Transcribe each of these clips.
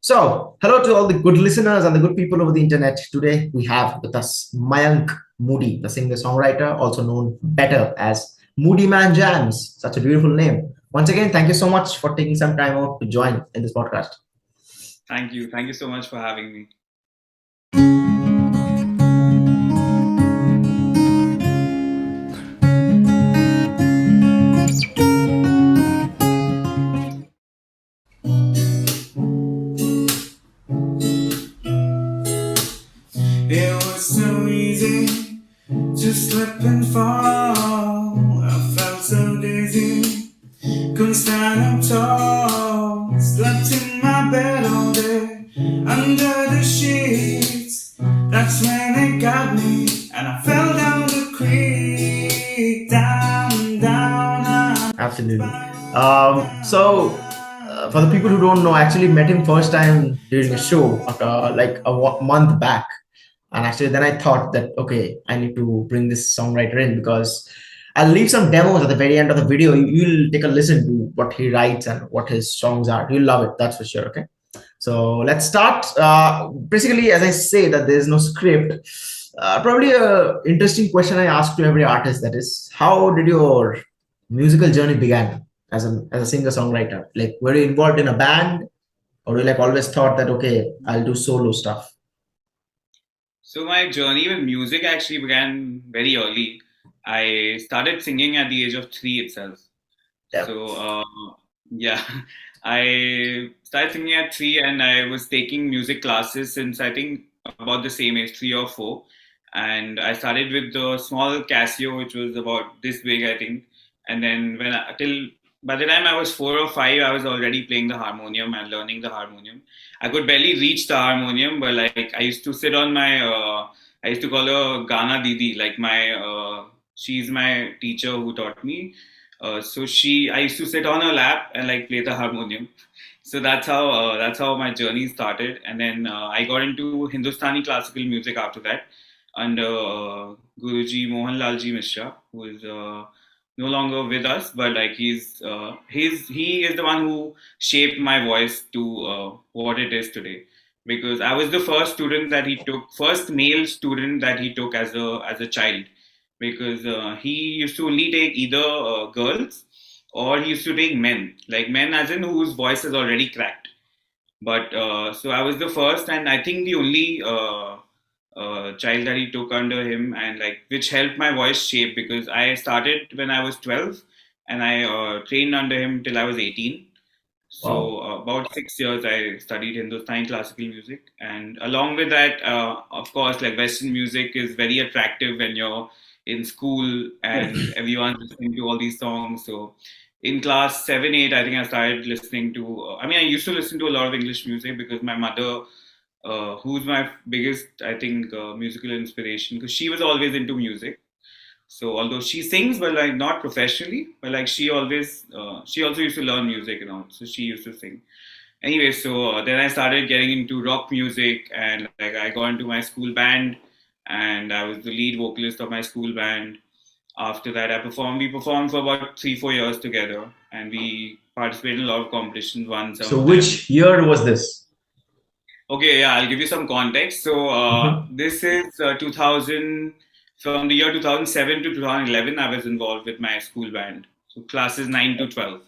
So, hello to all the good listeners and the good people over the internet. Today we have with us Mayank Moody, the singer-songwriter, also known better as MoodyManJams. Such a beautiful name. Once again, thank you so much for taking some time out to join in this podcast. Thank you. Thank you so much for having me. It was so easy to slip and fall. I felt so dizzy, couldn't stand up tall. Slept in my bed all day, under the sheets. That's when they got me, and I fell down the creek. Down. Absolutely. For the people who don't know, I actually met him first time during a show, like a month back. And actually, then I thought that, okay, I need to bring this songwriter in because I'll leave some demos at the very end of the video. You'll take a listen to what he writes and what his songs are. You'll love it, that's for sure. Okay. So let's start. Basically, as I say, that there's no script. Probably a interesting question I ask to every artist, that is, how did your musical journey began as a singer songwriter? Like, were you involved in a band, or you like always thought that okay, I'll do solo stuff? So my journey with music actually began very early. I started singing at the age of 3 itself. Yeah. So yeah, I started singing at 3, and I was taking music classes since I think about the same age, 3 or 4. And I started with the small Casio, which was about this big, I think. And then till by the time I was 4 or 5, I was already playing the harmonium and learning the harmonium. I could barely reach the harmonium, but like I used to sit on my, I used to call her Gana Didi, like she's my teacher who taught me. I used to sit on her lap and like play the harmonium. So that's how my journey started, and then I got into Hindustani classical music after that under Guruji Mohanlalji Mishra, who is no longer with us, but like he is the one who shaped my voice to what it is today. Because I was the first male student that he took as a child. Because he used to only take either girls, or he used to take men, like men as in whose voice is already cracked. But so I was the first, and I think the only child that he took under him, and like which helped my voice shape, because I started when I was 12, and I trained under him till I was 18. Wow. So about 6 years I studied Hindustani classical music, and along with that, of course, like Western music is very attractive when you're in school and everyone's listening to all these songs. So in class 7, 8, I think I started listening to. I mean, I used to listen to a lot of English music because my mother, who's my biggest, I think, musical inspiration, because she was always into music. So although she sings, but like not professionally, but like she also used to learn music and all. So she used to sing. Anyway, so then I started getting into rock music, and like I got into my school band, and I was the lead vocalist of my school band. After that, we performed for about 3, 4 years together, and we participated in a lot of competitions, won some So, of them. which year was this? Okay, yeah, I'll give you some context. So Mhm. this is 2000, from the year 2007 to 2011, I was involved with my school band. So classes 9 to 12.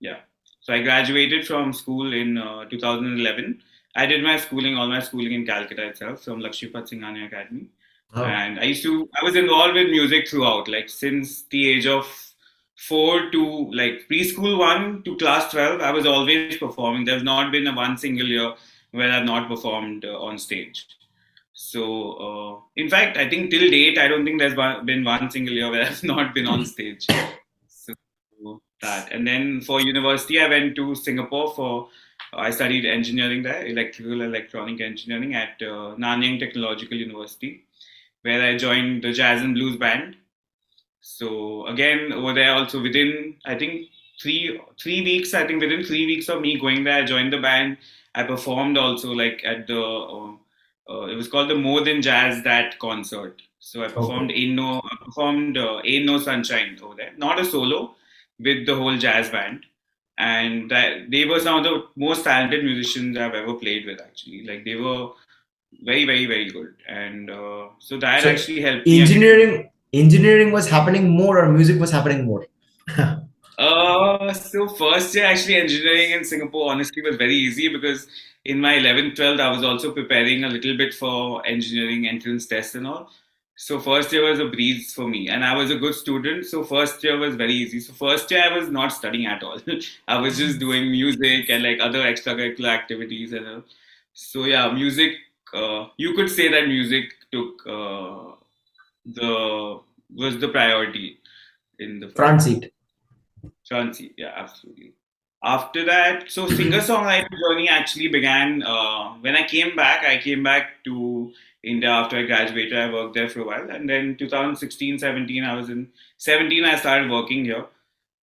Yeah. So I graduated from school in 2011. I did all my schooling in Calcutta itself, from Lakshmipat Singhania Academy. Oh, And I was involved with music throughout, like since the age of 4 to like preschool 1 to class 12. I was always performing. There's not been a one single year where I've not performed on stage. So, in fact, I think till date, I don't think been one single year where I've not been on stage. So that, and then for university, I went to Singapore for. I studied engineering there, electrical electronic engineering at Nanyang Technological University, where I joined the jazz and blues band. So again, over there also within I think three weeks. I think within 3 weeks of me going there, I joined the band. I performed also like at the it was called the More Than Jazz That concert. So okay. I performed Ain't No Sunshine over there, not a solo, with the whole jazz band. and that they were some of the most talented musicians I've ever played with. Actually, like they were very, very, very good, and so that So actually helped me again. engineering was happening more, or music was happening more? So first year actually engineering in Singapore honestly was very easy because in my 11th, 12th I was also preparing a little bit for engineering entrance tests and all. So first year was a breeze for me and I was a good student. So first year was very easy. So first year I was not studying at all. I was just doing music and like other extracurricular activities and all. So yeah, music, you could say that music took the was the priority in the first Front year. seat. Chauncey, yeah, absolutely. After that, so singer-songwriter journey actually began when I came back. I came back to India after I graduated. I worked there for a while, and then 2016, 17, I was in 17. I started working here.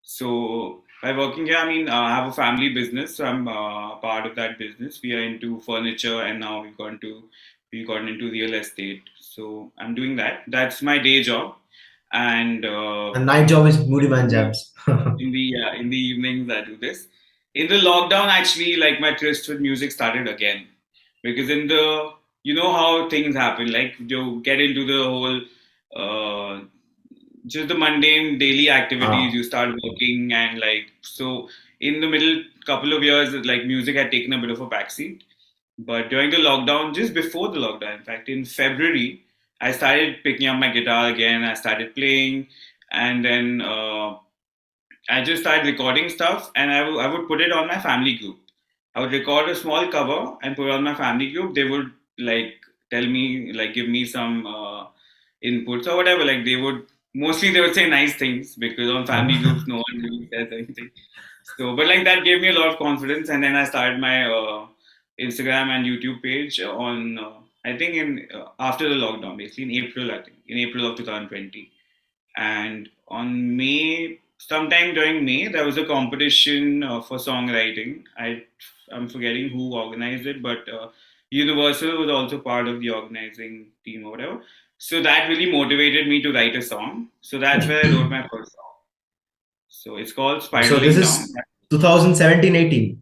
So by working here, I mean I have a family business, so I'm part of that business. We are into furniture, and now we've gotten into real estate. So I'm doing that. That's my day job, and And night job is MoodyManJams. in the evenings I do this. In the lockdown, actually, like my tryst with music started again because in the you know how things happen. Like you get into the whole uh, just the mundane daily activities. Ah, You start working and like so. In the middle couple of years, like music had taken a bit of a backseat. But during the lockdown, just before the lockdown, in fact, in February, I started picking up my guitar again. I started playing, and then I just started recording stuff and I would put it on my family group. I would record a small cover and put it on my family group. They would like tell me, like give me some inputs or whatever. Like mostly they would say nice things because on family groups, no one really says anything. So, but like that gave me a lot of confidence. And then I started my Instagram and YouTube page on, I think after the lockdown, basically in April, I think, in April of 2020. And on May, sometime during May, there was a competition for songwriting. I'm forgetting who organized it, but Universal was also part of the organizing team or whatever. So that really motivated me to write a song. So that's where I wrote my first song. So it's called so this Spiraling Down. is 2017-18.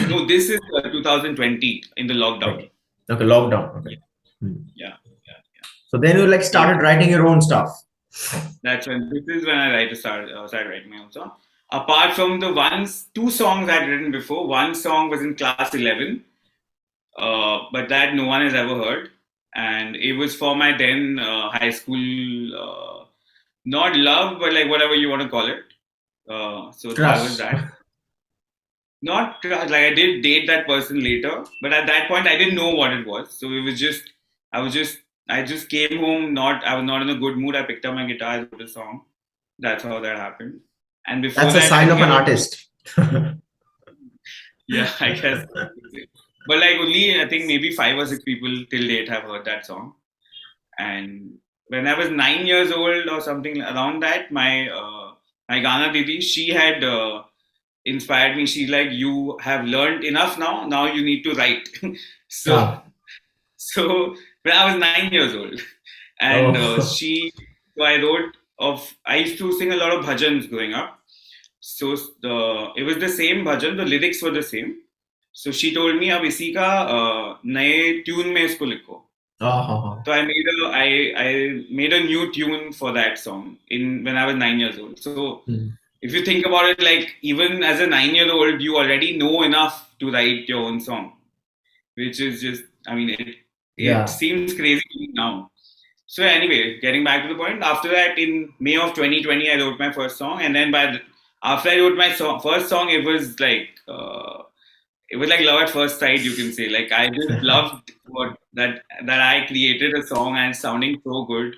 No, this is 2020 in the lockdown. Okay, lockdown. Okay. Yeah. So then you like So started writing your own stuff. this is when I started writing my own song. Apart from the two songs I'd written before, one song was in class 11, but that no one has ever heard. And it was for my then high school, not love, but like whatever you want to call it. So that was Trust. that. Not like I did date that person later, but at that point I didn't know what it was. So it was just, I was just, I just came home. I was not in a good mood. I picked up my guitar, I wrote a song. That's how that happened. And before That's a that, I sign of think an I wrote, artist. yeah, I guess. But like only I think maybe 5 or 6 people till date have heard that song. And when I was 9 years old or something around that, my Ghana Didi, she had inspired me. She's like, you have learned enough now. Now you need to write. so Ah. so when I was 9 years old, and Oh. so I wrote of. I used to sing a lot of bhajans growing up. So it was the same bhajan. The lyrics were the same. So she told me, अब इसी का नए tune में इसको लिखो. Oh. So I made a new tune for that song in when I was 9 years old. So if you think about it, like even as a 9-year-old, you already know enough to write your own song, which is just, I mean, it Yeah. seems crazy to me now. So anyway, getting back to the point, after that, in May of 2020, I wrote my first song, and then after I wrote my first song, it was like love at first sight, you can say. Like I just loved what that I created a song and sounding so good.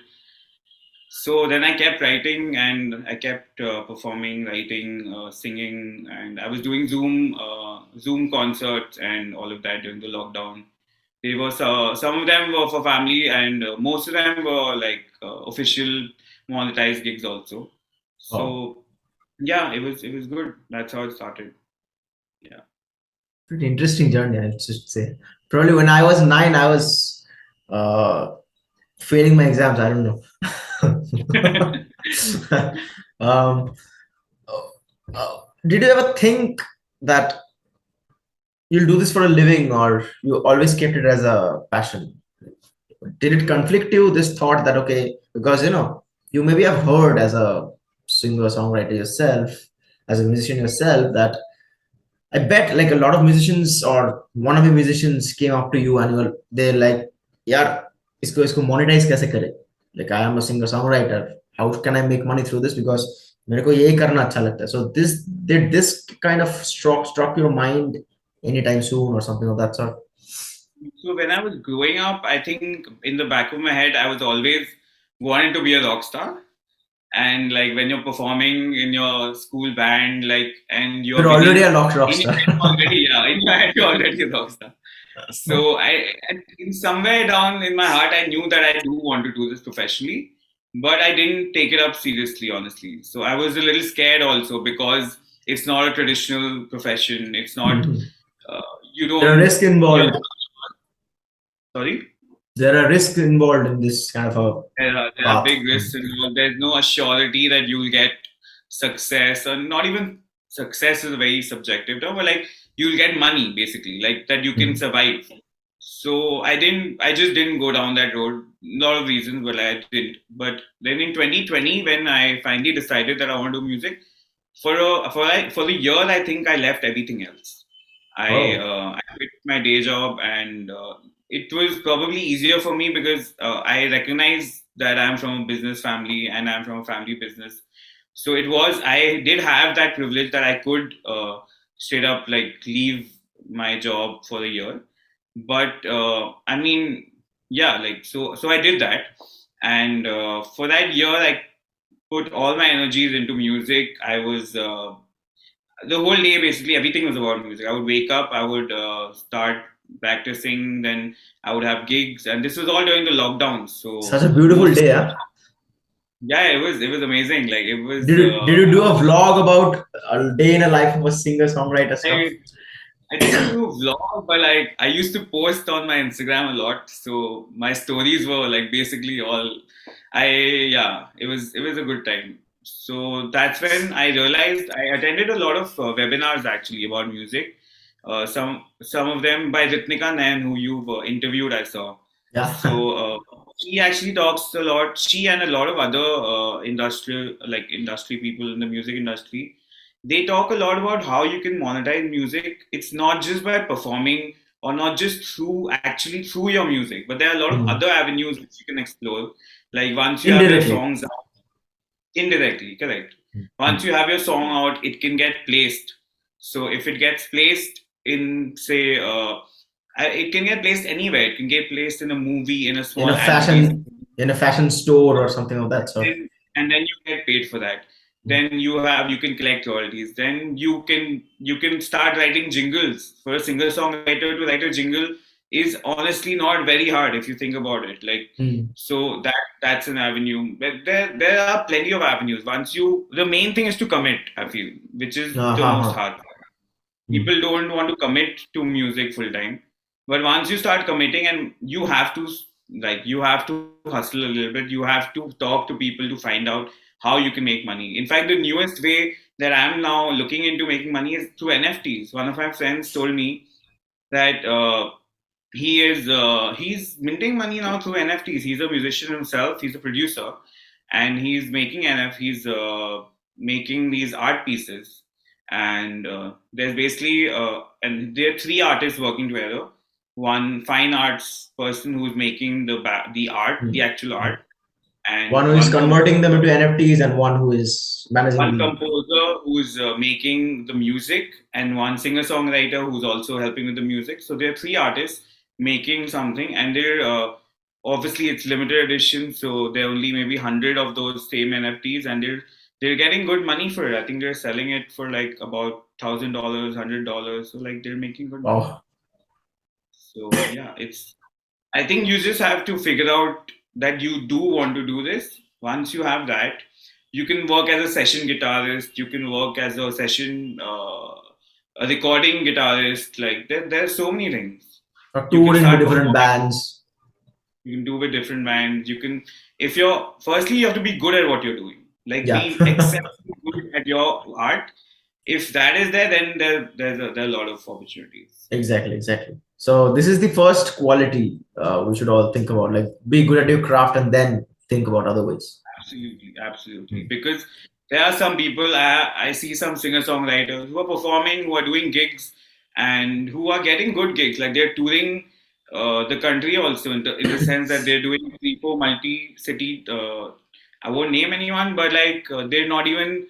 So then I kept writing and I kept performing, writing, singing, and I was doing Zoom concerts and all of that during the lockdown. They were some of them were for family, and most of them were like official monetized gigs also. Oh. So yeah, it was good. That's how it started. Yeah. Pretty interesting journey, I should say. Probably when I was 9, I was failing my exams. I don't know. um, uh, did you ever think that you'll do this for a living, or you always kept it as a passion? Did it conflict you, this thought that, okay, because you maybe have heard as a singer songwriter yourself, as a musician yourself, that I bet like a lot of musicians or wannabe musicians came up to you and they're like, "Yaar, isko monetize kaise kare? Like I am a singer songwriter. How can I make money through this? Because मेरे को यही करना अच्छा लगता है." So did this kind of struck your mind anytime soon or something of that sort? So when I was growing up, I think in the back of my head, I was always wanting to be a rock star. And like when you're performing in your school band, like and you're You're already a winning, rock in your star. head already, yeah, in your head you're already a rock star. So in somewhere down in my heart, I knew that I do want to do this professionally, but I didn't take it up seriously, honestly. So I was a little scared also because it's not a traditional profession. It's not, Mhm. uh, you There are don't, risks you're, involved. sorry? There are risks involved in this kind of a There are path. big risks involved. There's no assurity that you'll get success, or not even success is a very subjective term, but like you'll get money basically, like that you can Mhm. survive. So I just didn't go down that road. A lot of reasons, but I didn't. But then in 2020, when I finally decided that I want to do music, for the year, I think I left everything else. Oh. I quit my day job, and it was probably easier for me because I recognize that I'm from a business family and I'm from a family business. So I did have that privilege that I could straight up like leave my job for a year. But I mean, yeah, like so I did that, and for that year, I put all my energies into music. I was the whole day basically everything was about music. I would wake up, I would start practicing, then I would have gigs, and this was all during the lockdown. Such So a beautiful most day, huh? yeah, it was amazing. Like it was. Did you do a vlog about a day in a life of a singer songwriter stuff? I I didn't do a vlog, but like I used to post on my Instagram a lot. So my stories were like basically all I yeah, it was a good time. So that's when I realized I attended a lot of webinars actually about music. Some of them by Ritnika Nayan, who you've interviewed, I saw. Yeah. So she actually talks a lot. She and a lot of other industry people in the music industry, they talk a lot about how you can monetize music. It's not just by performing or not just through your music, but there are a lot of Mhm. other avenues which you can explore. Like once you have your Indirectly. songs out, indirectly, correct. Once Mhm. you have your song out, it can get placed. So if it gets placed in, say, it can get placed anywhere. It can get placed in a movie, in a In small a advertisement, fashion store or something of that sort. and then you get paid for that. Then you can collect royalties. Then you can start writing jingles. For a singer songwriter to write a jingle is honestly not very hard if you think about it. Like Mm. so that's an avenue. But there are plenty of avenues. The main thing is to commit, I feel, which is the most Uh-huh. hard. Mm. People don't want to commit to music full time, but once you start committing, and you have to hustle a little bit, you have to talk to people to find out how you can make money. In fact, the newest way that I'm now looking into making money is through NFTs. One of my friends told me that he's minting money now through NFTs. He's a musician himself, he's a producer, and he's making he's making these art pieces. And there's basically and there are three artists working together. One fine arts person who's making the art, the Mm. actual art, One and who is converting them into NFTs and one who is managing one the. composer who's making the music, and one singer songwriter who's also helping with the music. So there are three artists making something, and they're obviously it's limited edition, so there are only maybe 100 of those same NFTs, and they're getting good money for it. I think they're selling it for like about $1,000, $100. So like they're making good money. Oh. So yeah, it's I think you just have to figure out that you do want to do this. Once you have that, you can work as a session guitarist. You can work as a a recording guitarist. Like there are so many things Or you can touring with start different performing. bands. You can do with different bands. You can, if you're firstly you have to be good at what you're doing. Like Yeah. be exceptionally good at your art, if that is there, then there are a lot of opportunities. Exactly, exactly. So this is the first quality we should all think about. Like, be good at your craft and then think about other ways. Absolutely, absolutely. Hmm. Because there are some people, I see some singer-songwriters who are performing, who are doing gigs, and who are getting good gigs. Like they're touring the country also, in the sense that they're doing 3, 4 multi-city. I won't name anyone, but like they're not even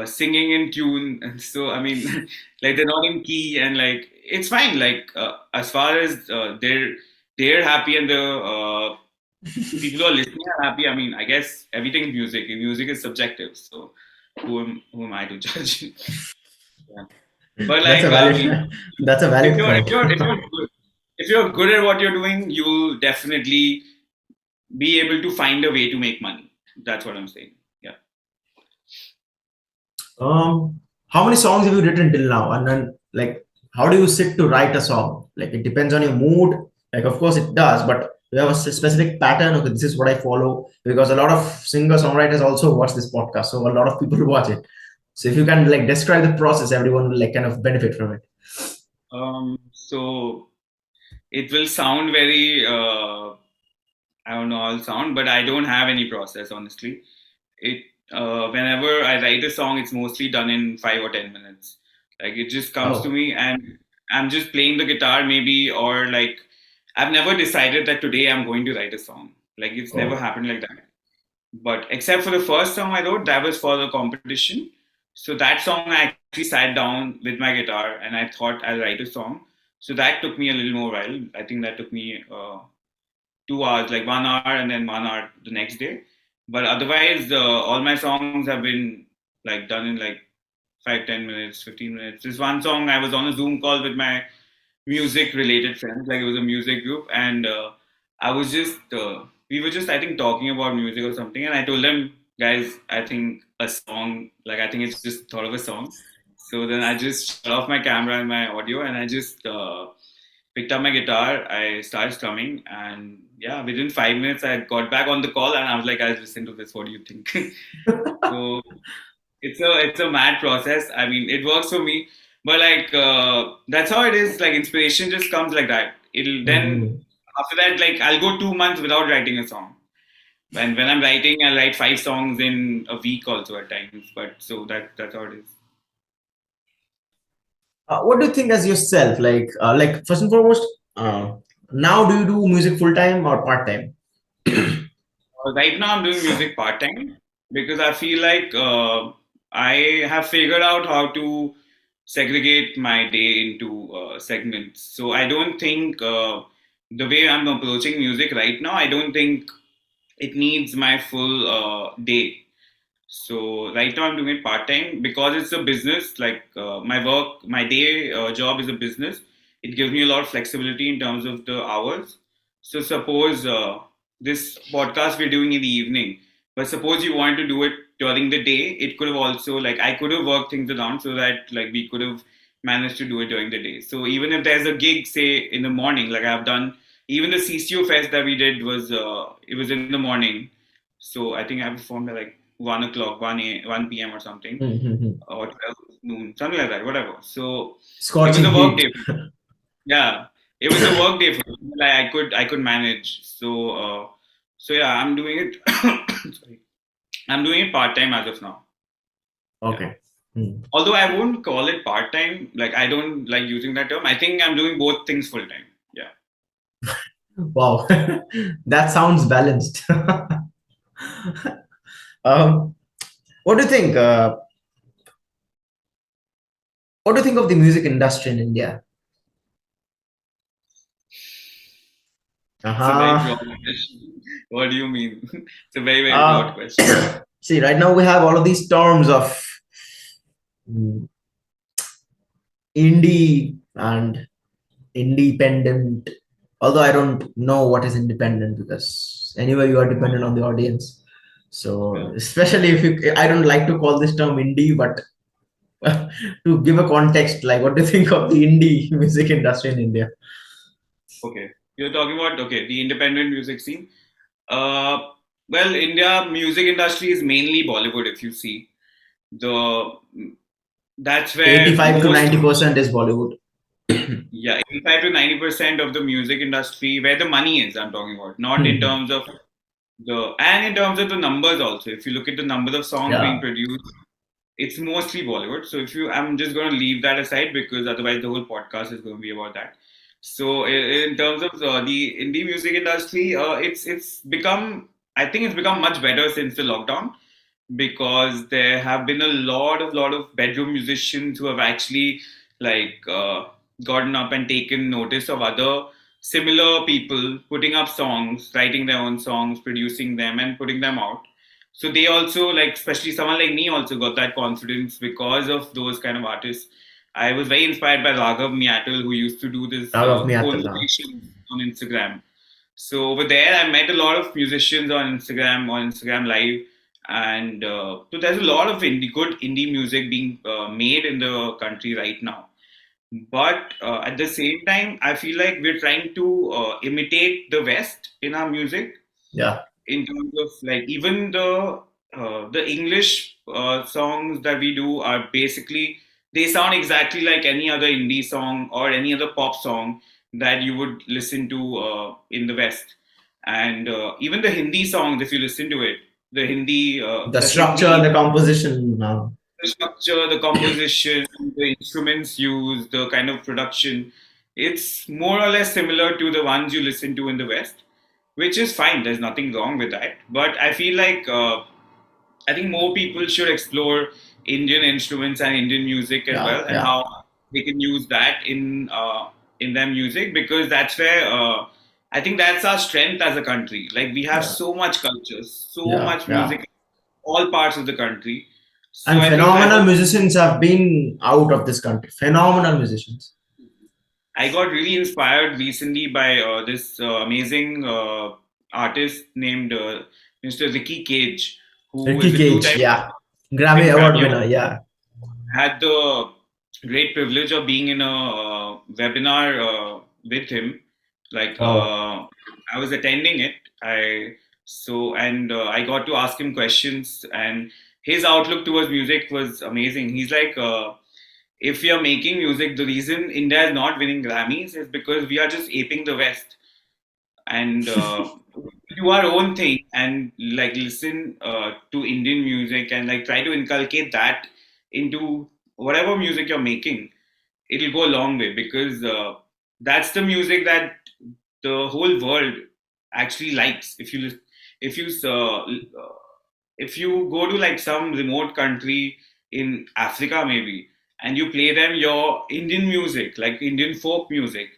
singing in tune. And so, I mean, like they're not in key, and like it's fine. Like as far as they're happy and the people who are listening are happy. I mean, I guess everything is music. And music is subjective. So who am I to judge? Yeah. But That's a like, I valid. mean, That's a if valid you're if point. you're if you're good, if you're good at what you're doing, you'll definitely be able to find a way to make money. That's what I'm saying. Yeah. How many songs have you written till now? And then, like, how do you sit to write a song? Like, it depends on your mood. Like, of course, it does, but you have a specific pattern. Okay, this is what I follow. Because a lot of singer-songwriters also watch this podcast, so a lot of people watch it. So, if you can like describe the process, everyone will like kind of benefit from it. So it will sound very I don't know how it'll sound, but I don't have any process honestly. It Whenever I write a song, it's mostly done in 5 or 10 minutes. Like it just comes to Oh, me, and I'm just playing the guitar maybe, or like I've never decided that today I'm going to write a song. Like it's never oh, happened like that. But except for the first song I wrote, that was for the competition. So that song I actually sat down with my guitar and I thought I'll write a song. So that took me a little more while. I think that took me 2 hours, like 1 hour and then 1 hour the next day. But otherwise, all my songs have been like done in like 5, 10 minutes, 15 minutes. This one song I was on a Zoom call with my music related friends, like it was a music group, and I was just we were just I think talking about music or something, and I told them, guys, I think a song, like I think it's just thought of a song. So then I just shut off my camera and my audio, and I just picked up my guitar. I started strumming, and yeah, within 5 minutes, I got back on the call, and I was like, guys, listen to this. What do you think? So it's a mad process. I mean, it works for me, but like that's how it is. Like inspiration just comes like that. It'll then mhm. after that, like I'll go 2 months without writing a song. And when I'm writing, I write 5 songs in a week also at times. But so that's how it is. What do you think as yourself? Like first and foremost, uh, now do you do music full time or part time? Right now, I'm doing music part time because I feel like I have figured out how to segregate my day into segments. So I don't think the way I'm approaching music right now, I don't think it needs my full day. So right now I'm doing it part time because it's a business. Like my day job is a business. It gives me a lot of flexibility in terms of the hours. So suppose this podcast we're doing in the evening, but suppose you want to do it during the day, it could have also like I could have worked things around so that like we could have managed to do it during the day. So even if there's a gig, say in the morning, like I've done, even the CCO fest that we did was it was in the morning. So I think I performed at like 1 o'clock, 1 p.m. or something, Mhm. or 12 noon, something like that, whatever. So it was Scorching a work heat. day. Yeah, it was a work day for me. Like I could manage. So yeah, I'm doing it. Sorry, I'm doing it part time as of now. Yeah. Okay. Hmm. Although I won't call it part time. Like I don't like using that term. I think I'm doing both things full time. Yeah. Wow, that sounds balanced. um, what do you think? What do you think of the music industry in India? It's a very Uh-huh. broad question. What do you mean? It's a very very broad Uh, question. See, right now we have all of these terms of mm, indie and independent. Although I don't know what is independent because anyway you are dependent on the audience. So Yeah. especially if you, I don't like to call this term indie, but to give a context, like what do you think of the indie music industry in India? Okay. You're talking about okay the independent music scene. Uh, well, India music industry is mainly Bollywood. If you see the that's where 85 to most, 90% is Bollywood. yeah, 85 to 90% of the music industry, where the money is, I'm talking about, not in Hmm. terms of and in terms of the numbers also. If you look at the number of songs being Yeah, produced, it's mostly Bollywood. So I'm just going to leave that aside because otherwise the whole podcast is going to be about that. So in terms of the indie music industry, it's become, I think it's become much better since the lockdown, because there have been a lot of bedroom musicians who have actually like gotten up and taken notice of other similar people putting up songs, writing their own songs, producing them and putting them out. So they also, like, especially someone like me, also got that confidence because of those kind of artists. I was very inspired by Raghav Miatal, who used to do this out of me conversations on Instagram. So over there, I met a lot of musicians on Instagram Live, and so there's a lot of good indie music being made in the country right now. But at the same time, I feel like we're trying to imitate the West in our music, Yeah, in terms of, like, even the English songs that we do are basically, they sound exactly like any other indie song or any other pop song that you would listen to in the West. And even the Hindi songs, if you listen to it, the the structure and Hindi, the composition. the structure, the composition, the instruments used, the kind of production, it's more or less similar to the ones you listen to in the West, which is fine. There's nothing wrong with that. But I feel like I think more people should explore Indian instruments and Indian music as Yeah, well, and yeah, how they can use that in their music, because that's where I think that's our strength as a country. Like, we have yeah, so much culture, so yeah, much yeah. music, all parts of the country. So And I think I phenomenal hope musicians have been out of this country. Phenomenal musicians. I got really inspired recently by this amazing artist named Mr. Ricky Cage, who Ricky is a Cage, two-time yeah. Grammy Award Grammy winner, Award. yeah. Had the great privilege of being in a webinar with him. Like, Wow. I was attending it. I got to ask him questions, and his outlook towards music was amazing. He's like, if we are making music, the reason India is not winning Grammys is because we are just aping the West, and do our own thing, and like listen to Indian music, and like try to inculcate that into whatever music you're making. It'll go a long way, because that's the music that the whole world actually likes. If you if you go to like some remote country in Africa maybe, and you play them your Indian music, like Indian folk music,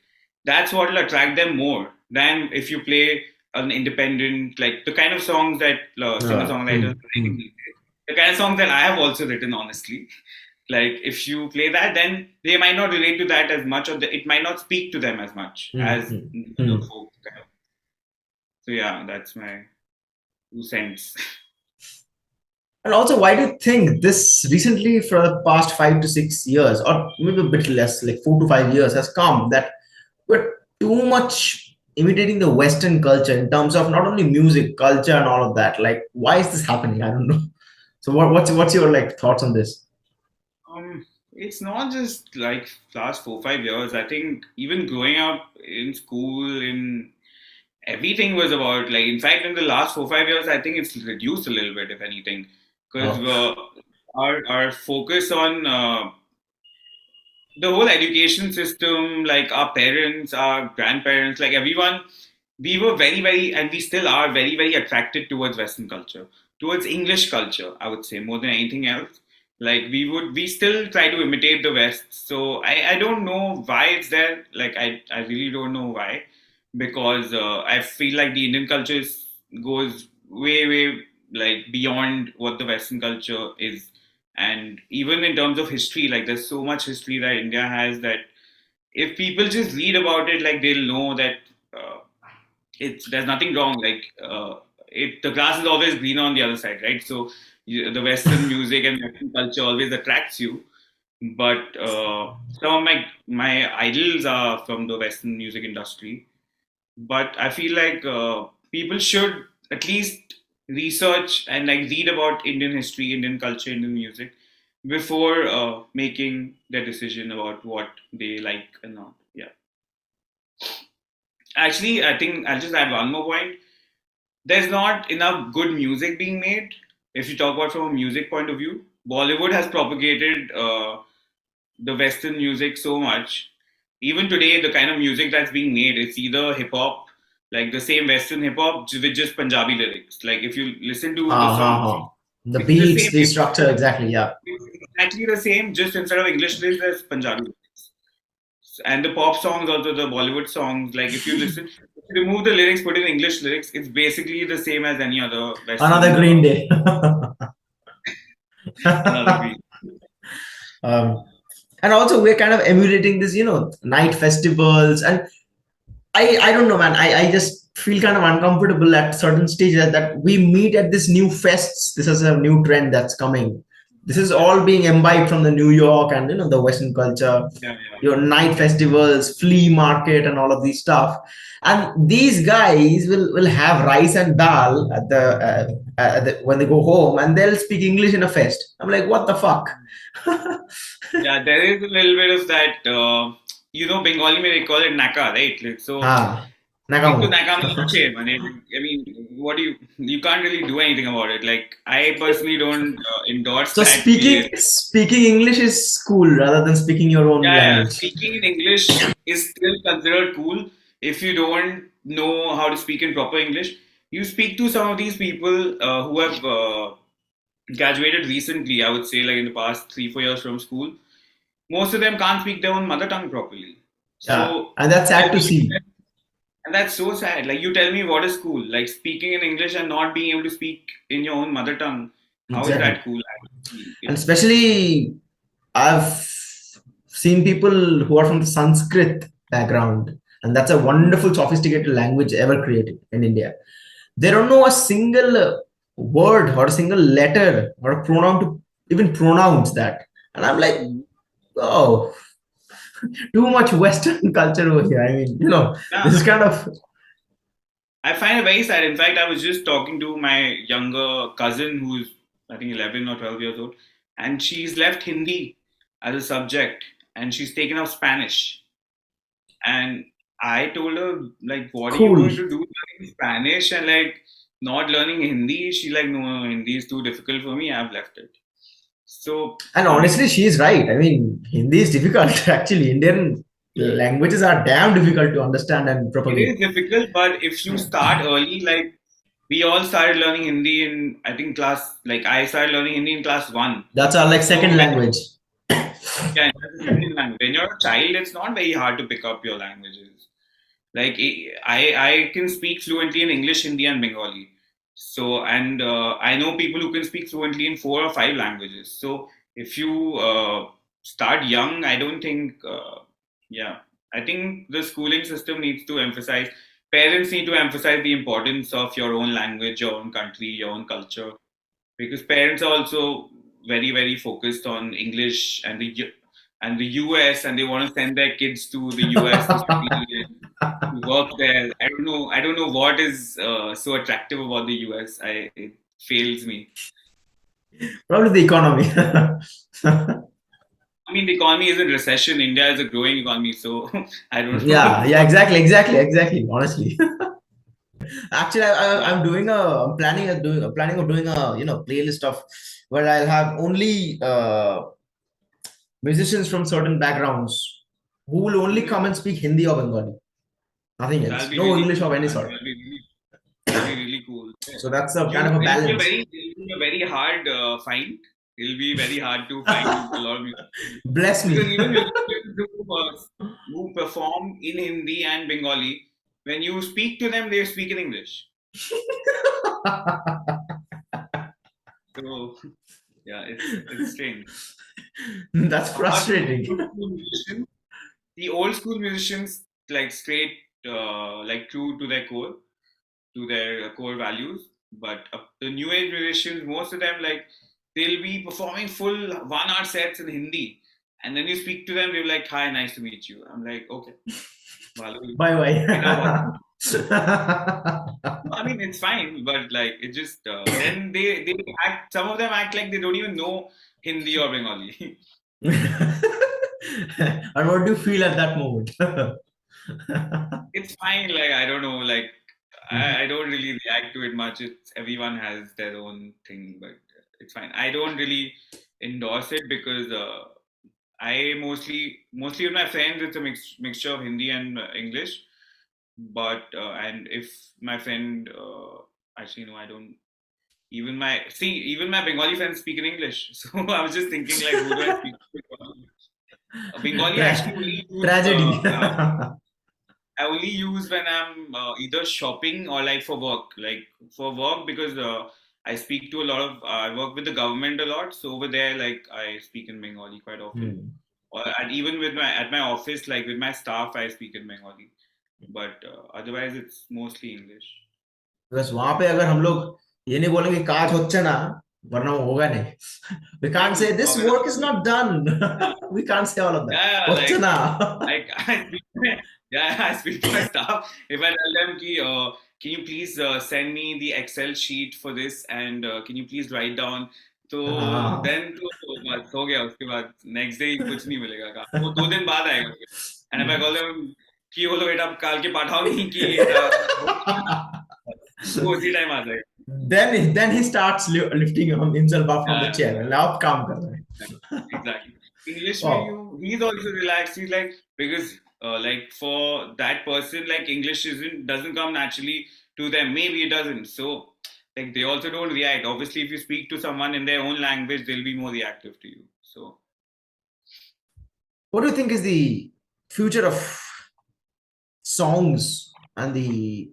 that's what will attract them more than if you play an independent, like the kind of songs that singer songwriters are writing these days. The kind of songs that I have also written, honestly. Like, if you play that, then they might not relate to that as much, or it might not speak to them as much as the Mm. folk kind of. So yeah, that's my 2 cents. And also, why do you think this recently, for the past 5 to 6 years, or maybe a bit less, like 4 to 5 years, has come that we're too much imitating the Western culture in terms of not only music, culture, and all of that? Like, why is this happening? I don't know. So, what's your like thoughts on this? It's not just like last 4 5 years. I think even growing up in school, in everything was about, like, in fact, in the last 4 5 years, I think it's reduced a little bit, if anything, because Oh, our focus on the whole education system, like our parents, our grandparents, like everyone, we were very, very, and we still are very, very attracted towards Western culture, towards English culture, I would say, more than anything else. Like, we still try to imitate the West. So I don't know why it's there. Like, I really don't know why, because I feel like the Indian culture goes way, way, like, beyond what the Western culture is. And even in terms of history, like, there's so much history that India has, that if people just read about it, like, they'll know that uh, it's there's nothing wrong. Like, the grass is always greener on the other side, right? So the Western music and Western culture always attracts you. But some of my idols are from the Western music industry. But I feel like people should at least research and like read about Indian history, Indian culture, Indian music, before making their decision about what they like and not. Yeah. Actually, I think I'll just add one more point. There's not enough good music being made. If you talk about from a music point of view, Bollywood has propagated the Western music so much. Even today, the kind of music that's being made, it's either hip hop, like the same Western hip hop with just Punjabi lyrics. Like if you listen to the Ha ha songs, ha. The it's the beats, same the hip hop. structure, exactly. Yeah. It's exactly the same, just instead of English lyrics, there's Punjabi lyrics. And the pop songs, also the Bollywood songs, like if you listen, if you remove the lyrics, put in English lyrics, it's basically the same as any other Another Western, Green Day. another Greek. um, and also we're kind of emulating this, night festivals. And I don't know, man. I just feel kind of uncomfortable at certain stages that we meet at this new fests. This is a new trend that's coming. This is all being imbibed from the New York and the Western culture. Yeah, Your night festivals, flea market, and all of these stuff. And these guys will have rice and dal when they go home, and they'll speak English in a fest. I'm like, what the fuck? yeah, there is a little bit of that. Bengali may they call it naka, right? Like, so, Ah, into Nagamu. naka means I mean, what do you can't really do anything about it. Like, I personally don't endorse So that. speaking English is cool rather than speaking your own Yeah, language. speaking in English is still considered cool if you don't know how to speak in proper English. You speak to some of these people who have graduated recently, I would say, like in the past 3-4 years from school. Most of them can't speak their own mother tongue properly. Yeah, So, and that's tell sad to me, see. and that's so sad. Like, you tell me what is cool? Like, speaking in English and not being able to speak in your own mother tongue. How is Exactly. that cool? Actually, And especially, I've seen people who are from the Sanskrit background, and that's a wonderful, sophisticated language ever created in India. They don't know a single word or a single letter or a pronoun to even pronounce that. And I'm like, oh, too much Western culture over here. I mean, yeah, this is kind of I find it very sad. In fact, I was just talking to my younger cousin who's, I think, 11 or 12 years old, and she's left Hindi as a subject and she's taken up Spanish. And I told her, like, what are you cool. going to do learning Spanish and like not learning Hindi? She's like, no, no, Hindi is too difficult for me. I've left it. So, And I honestly, mean, she is right. I mean, Hindi is difficult. Actually, Indian languages are damn difficult to understand and it propagate. is difficult, but if you start early, like we all started learning Hindi in, I think, like I started learning Hindi in class one. That's our like So second when, language. yeah, that's the second language. When you're a child, it's not very hard to pick up your languages. Like I can speak fluently in English, Hindi, and Bengali. So and I know people who can speak fluently in 4 or 5 languages. So if you start young, I don't think. Yeah, I think the schooling system needs to emphasize. Parents need to emphasize the importance of your own language, your own country, your own culture, because parents are also very focused on English and the US, and they want to send their kids to the US to study and to work there. I don't know what is so attractive about the US. It fails me. Probably the economy. I mean, the economy is in recession. India is a growing economy, so I don't Yeah, know yeah, what. exactly. Honestly, actually, Yeah, I'm doing I'm planning of doing a playlist of where I'll have only musicians from certain backgrounds who will only come and speak Hindi or Bengali, nothing that'll else, be no really English of cool, any man. sort. That'll be really cool. So that's a kind of a balance. It'll be a very hard find. It'll be very hard to find a lot of music Bless because me. even musicians who perform in Hindi and Bengali, when you speak to them, they speak in English. So yeah, it's strange. That's Apart from frustrating. the old school musicians, like straight, like true to their core values. But the new age musicians, most of them, like they'll be performing full 1 hour sets in Hindi, and then you speak to them, they're like, "Hi, nice to meet you." I'm like, "Okay, well, Bye no, bye. I mean it's fine, but like it just then they act. Some of them act like they don't even know Hindi or Bengali. And what do you feel at that moment? It's fine. Like I don't know. Like Mhm. I don't really react to it much. It's everyone has their own thing, but it's fine. I don't really endorse it because I mostly with my friends it's a mixture of Hindi and English. But and if my friend actually no, I don't. Even my Bengali friends speak in English. So I was just thinking like, who do I speak to? Bengali actually only use Tragedy. I only use when I'm either shopping or like for work. Like for work because I speak to a lot of I work with the government a lot. So over there, like I speak in Bengali quite often. Hmm. Or and even with my at my office, like with my staff, I speak in Bengali. But otherwise, it's mostly English. बस वहां पे अगर हम लोग ये नहीं बोलेंगे काज होच्छे ना वरना वो होगा नहीं we can't say this work is not done. We can't say all of that Yeah, होच्छे ना. I speak, yeah, I speak to my staff. If I tell them, ki, can you please send me the Excel sheet for this, and can you please write down? तो हाँ. then तो बस हो गया उसके बाद next day कुछ नहीं मिलेगा काम वो 2 दिन बाद आएगा फिर and if I call them कि बोलो बेटा काल के पाठाओ नहीं कि वो उसी टाइम आ जाएगा Then he starts lifting himself up from the yeah, chair. Now काम कर रहा है. exactly. English में Wow. he's also relaxed. He's like because like for that person like English doesn't come naturally to them. Maybe it doesn't. So like they also don't react. Obviously, if you speak to someone in their own language, they'll be more reactive to you. So What do you think is the future of songs and the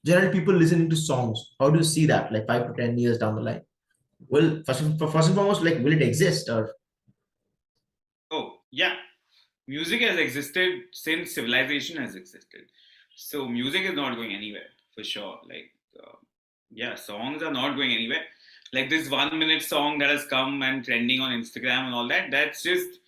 general people listening to songs? How do you see that, like 5 to 10 years down the line? Will first and foremost, like, will it exist or? oh yeah, music has existed since civilization has existed. So music is not going anywhere for sure. Like yeah, songs are not going anywhere. Like this 1 minute song that has come and trending on Instagram and all that. That's just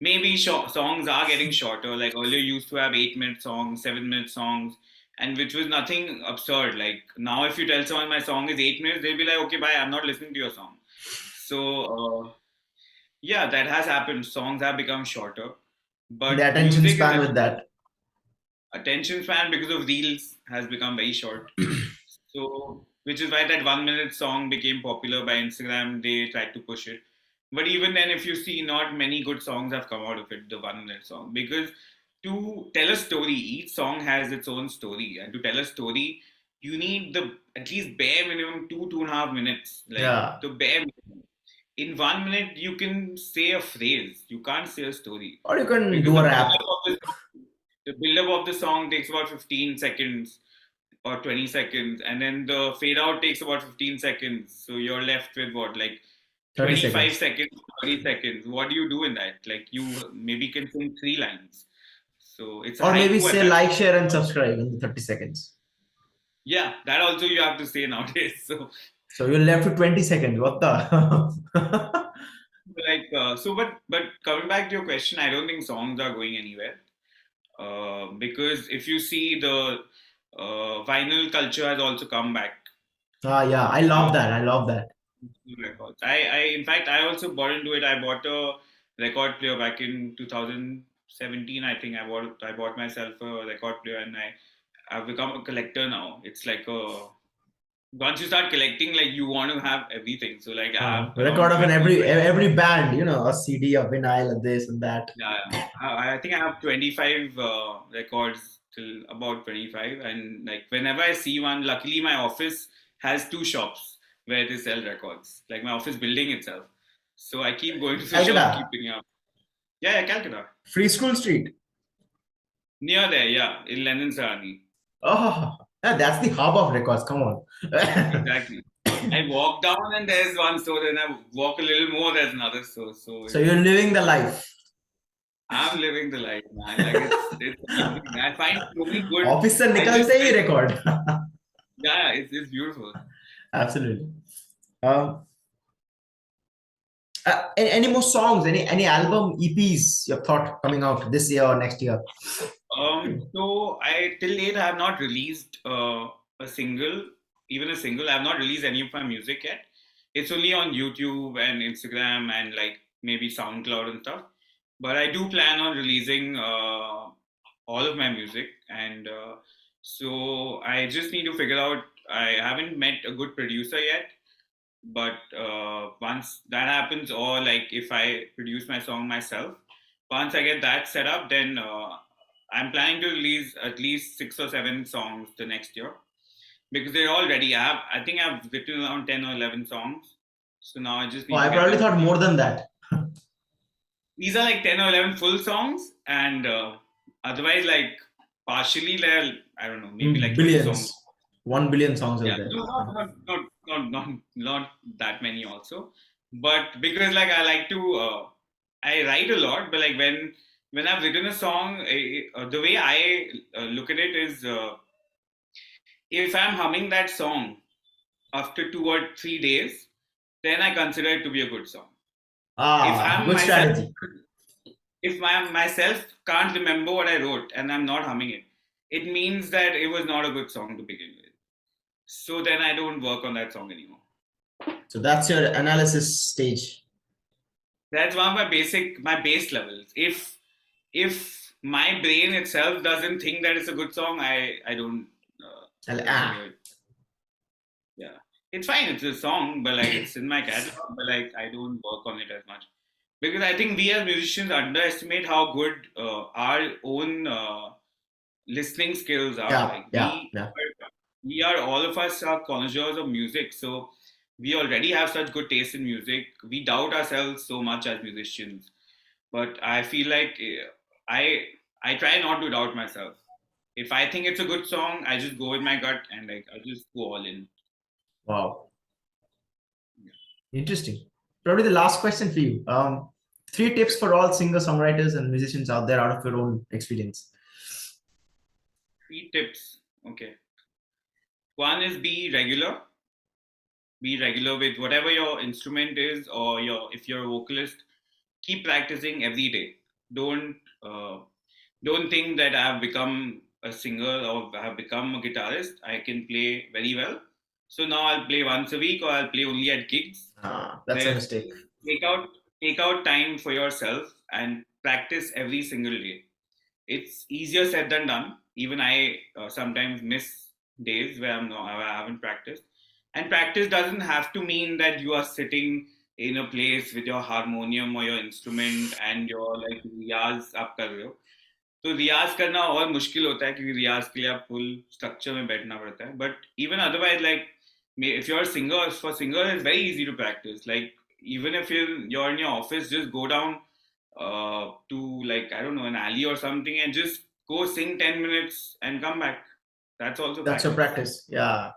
maybe songs are getting shorter. Like earlier, you used to have 8 minute songs, 7 minute songs, and which was nothing absurd. Like now, if you tell someone my song is 8 minutes, they'll be like, okay, bye, I'm not listening to your song. So yeah, that has happened. Songs have become shorter, The but attention music is span with that. attention span because of reels has become very short. So, which is why that 1 minute song became popular by Instagram. They tried to push it. But even then, if you see, not many good songs have come out of it, the 1 minute song. Because to tell a story, each song has its own story. And to tell a story, you need the at least bare minimum 2.5 minutes. Like Yeah. the bare minimum. In 1 minute, you can say a phrase. You can't say a story. Or you can Because do a rap. the build-up of the song takes about 15 seconds or 20 seconds, and then the fade out takes about 15 seconds. So you're left with what, like 30 25 seconds. seconds, 30 seconds. What do you do in that? Like you maybe can sing 3 lines. So it's a Or maybe haiku at say that like, point. share, and subscribe in the 30 seconds. Yeah, that also you have to say nowadays. So So you're left with 20 seconds. What the? like but coming back to your question, I don't think songs are going anywhere. Because if you see the vinyl culture has also come back. Yeah, I So love that. I love that. records. In fact, I also bought into it. I bought a record player back in 2017. I think I bought myself a record player, and I've become a collector now. It's like a once you start collecting, like you want to have everything. So like I have around Record of an 20. every band, a CD, a vinyl, and this and that. Yeah, I think I have 25 records till about 25, and like whenever I see one, luckily my office has two shops where they sell records, like my office building itself. So I keep going to the shop, Calcutta, keep picking up. Yeah, yeah, Calcutta, Free School Street. near there, yeah, in Lennon Sarani, Oh, yeah, that's the hub of records. Come on. exactly. I walk down and there's one store, and I walk a little more, there's another store. So So you're living the life. I'm living the life, man. Like it's amazing. I find so many good. Office से I just निकलते ही record. yeah, it's beautiful. Absolutely. Um, any more songs? Any album EPs you have thought coming out this year or next year? So I till date I have not released a single, even a single. I have not released any of my music yet. It's only on YouTube and Instagram and like maybe SoundCloud and stuff. But I do plan on releasing all of my music, and so I just need to figure out. I haven't met a good producer yet, but once that happens, or like if I produce my song myself, once I get that set up, then I'm planning to release at least 6 or 7 songs the next year, because they're all ready. I think I've written around 10 or 11 songs, so now I just Oh, need to I get probably them. thought more than that. These are like 10 or 11 full songs, and otherwise like partially there, I don't know, maybe like 20 songs. Billions. 1 billion songs out Yeah, there. no, not that many also, but because like I like to, I write a lot, but like when I've written a song, the way I look at it is, if I'm humming that song after 2 or 3 days, then I consider it to be a good song. If Ah, I'm good myself, strategy. if my myself can't remember what I wrote and I'm not humming it, it means that it was not a good song to begin with. So then I don't work on that song anymore. So that's your analysis stage. That's one of my base levels. If my brain itself doesn't think that it's a good song, I don't consider it. Yeah, it's fine. It's a song, but like it's in my catalog, but like I don't work on it as much, because I think we as musicians underestimate how good our own listening skills are. Yeah, Like yeah, yeah. we are all of us are connoisseurs of music, so we already have such good taste in music. We doubt ourselves so much as musicians, but I feel like I I try not to doubt myself. If I think it's a good song, I just go with my gut and like I just go all in. Wow. Interesting. Probably the last question for you. 3 tips for all singer-songwriters and musicians out there out of your own experience. 3 tips. Okay. One is be regular. Be regular with whatever your instrument is, or your if you're a vocalist, keep practicing every day. Don't uh, don't think that I've become a singer or have become a guitarist. I can play very well. So now I'll play once a week, or I'll play only at gigs. Ah, that's a There's mistake. take out take out time for yourself and practice every single day. It's easier said than done. Even I sometimes miss days where I haven't practiced. And practice doesn't have to mean that you are sitting in a place with your harmonium or your instrument and you're like रियाज आप कर रहे हो. तो रियाज करना और मुश्किल होता है क्योंकि रियाज के लिए आप फुल स्ट्रक्चर में बैठना पड़ता है. But even otherwise, like if you're a singer, for singer it's very easy to practice. Like even if you're in your office, just go down to like I don't know an alley or something and just go sing 10 minutes and come back. That's also That's your practice. practice. Yeah,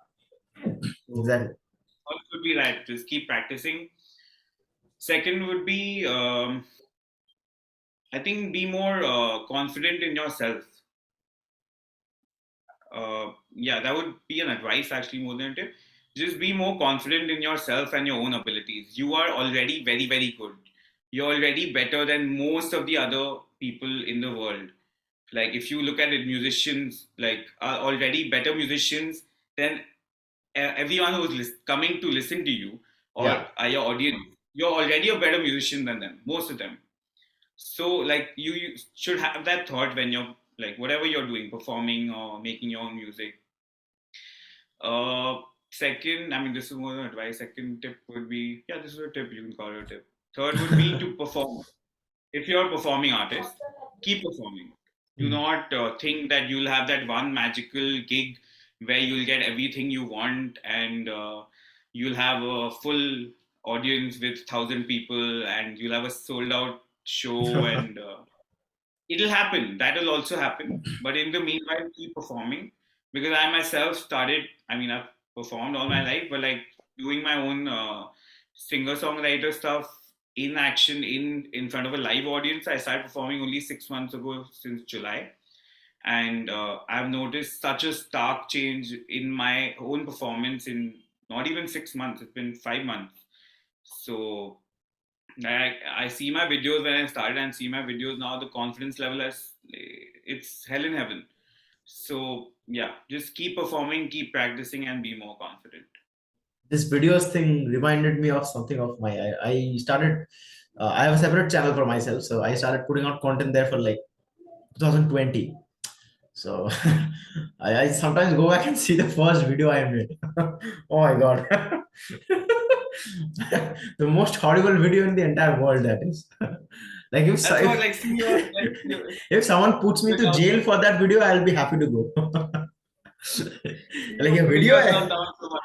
So exactly. first would be right, just keep practicing. Second would be I think be more confident in yourself. Yeah, that would be an advice actually more than a tip. Just be more confident in yourself and your own abilities. You are already very, very good. You're already better than most of the other people in the world. Like if you look at it, musicians like are already better musicians than everyone who's coming to listen to you or Yeah. your audience. You're already a better musician than them, most of them. So like you should have that thought when you're like whatever you're doing, performing or making your own music. uh Second, I mean, this is more than advice. Second tip would be, yeah, this is a tip, you can call it a tip. Third would be to perform. If you're a performing artist, keep performing. Do Mm. not think that you'll have that one magical gig where you'll get everything you want and you'll have a full audience with 1,000 people and you'll have a sold out show and it'll happen. That'll also happen. But in the meanwhile, keep performing, because I myself started. I mean, I've performed all my life, but like doing my own singer songwriter stuff in action in front of a live audience. I started performing only 6 months ago, since July, and I've noticed such a stark change in my own performance in not even 6 months. It's been 5 months. So I see my videos when I started and see my videos now. The confidence level has it's hell in heaven. So yeah, just keep performing, keep practicing, and be more confident. this videos thing reminded me of something of my. I started. I have a separate channel for myself, so I started putting out content there for like 2020. So I sometimes go back and see the first video I made. Oh my god. The most horrible video in the entire world, that is. Like That's what, like, see, if someone puts me to jail for that video, I'll be happy to go. Like you're a putting video. yourself down so much.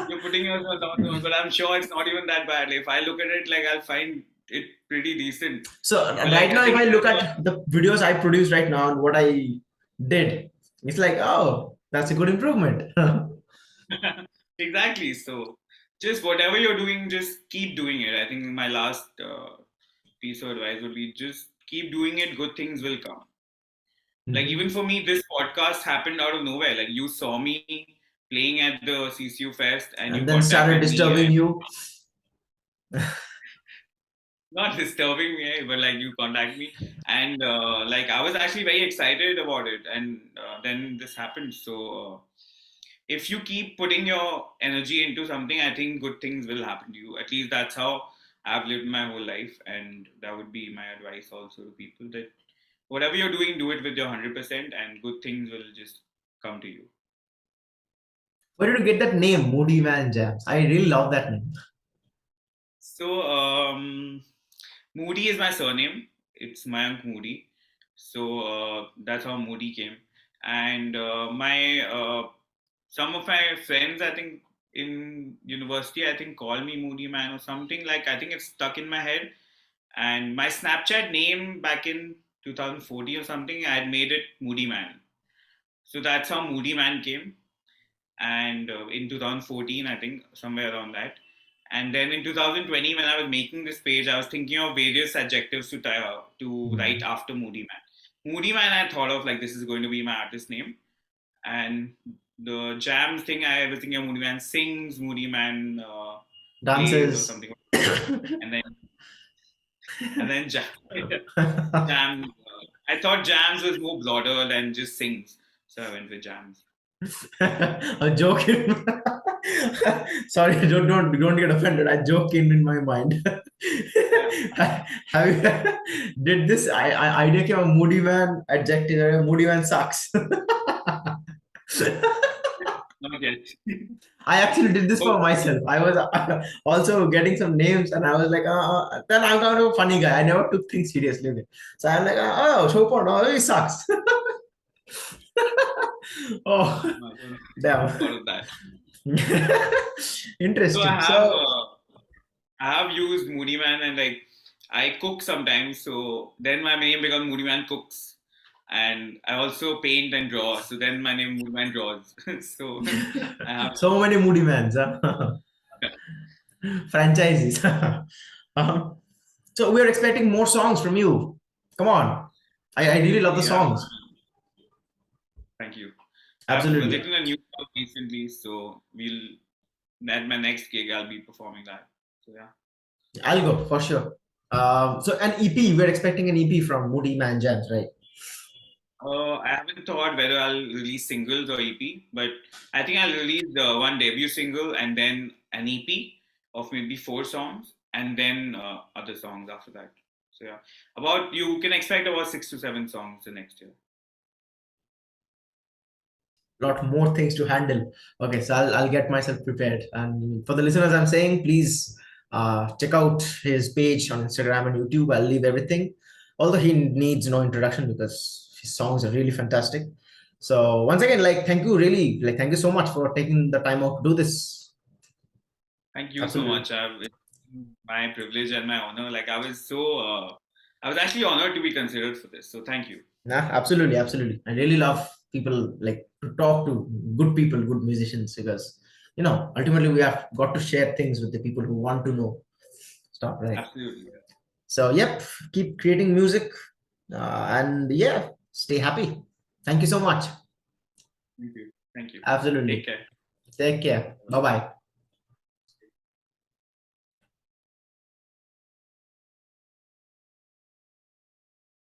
You're putting yourself down so much, but I'm sure it's not even that bad. If I look at it, like, I'll find it pretty decent. So But, right like, I now, if think I look at the videos I produce right now and what I did, it's like, oh, that's a good improvement. exactly. So just whatever you're doing, just keep doing it. I think my last piece of advice would be just keep doing it. Good things will come. Like, even for me, this podcast happened out of nowhere. Like, you saw me playing at the CCU Fest and you And then started contacted me, disturbing and you. not disturbing me, but like you contact me, and like I was actually very excited about it, and then this happened. So if you keep putting your energy into something, I think good things will happen to you. At least that's how I've lived my whole life, and that would be my advice also to people, that whatever you're doing, do it with your 100%, and good things will just come to you. Where did you get that name, MoodyManJams? I really love that name. So Moody is my surname. It's Mayank Moody. So that's how Moody came. And my some of my friends, I think in university, I think call me Moody Man or something. Like, I think it's stuck in my head. And my Snapchat name back in 2014 or something, I had made it Moody Man. So that's how Moody Man came. And in 2014, I think somewhere around that. And then in 2020, when I was making this page, I was thinking of various adjectives to write after Moody Man. Moody Man, I thought of like, this is going to be my artist name. And the jams thing, I was thinking of Moody Man sings, Moody Man plays or Dances. something. and then jams. I thought jams was more broader than just sings, so I went with jams. A joke in sorry, don't get offended. A joke came in my mind. Have you, did this idea came a Moody Man adjective? Moody Man sucks. Not yet. I actually did this for myself. I was also getting some names, and I was like, then I'm kind of a funny guy. I never took things seriously. Okay. So I'm like, oh, Chopin, oh, he sucks. Oh, damn. All of that. Interesting. So I have used Moody Man, and like I cook sometimes. So then my name becomes Moody Man Cooks, and I also paint and draw. So then my name Moody Man Draws. So I have so many Moody Mans, huh? Franchises. Uh-huh. So we're expecting more songs from you. Come on. I really love the songs. Thank you. Absolutely. I've written a new song recently, so at my next gig, I'll be performing that. So yeah. I'll go for sure. So an EP, we're expecting an EP from MoodyManJams, right? I haven't thought whether I'll release singles or EP, but I think I'll release one debut single and then an EP of maybe 4 songs, and then other songs after that. So yeah, you can expect about 6 to 7 songs the next year. Lot more things to handle. Okay, so I'll get myself prepared. And for the listeners, I'm saying, please check out his page on Instagram and YouTube. I'll leave everything. Although he needs no introduction because his songs are really fantastic. So once again, thank you so much for taking the time out to do this. Thank you so much. It's my privilege and my honor. Like, I was actually honored to be considered for this. So thank you. Nah, absolutely. I really love people to talk to good people, good musicians, because ultimately we have got to share things with the people who want to know stuff, right? Absolutely. So yep, keep creating music, and yeah, stay happy. Thank you so much. Thank you. Absolutely. Take care. Take care. Bye bye.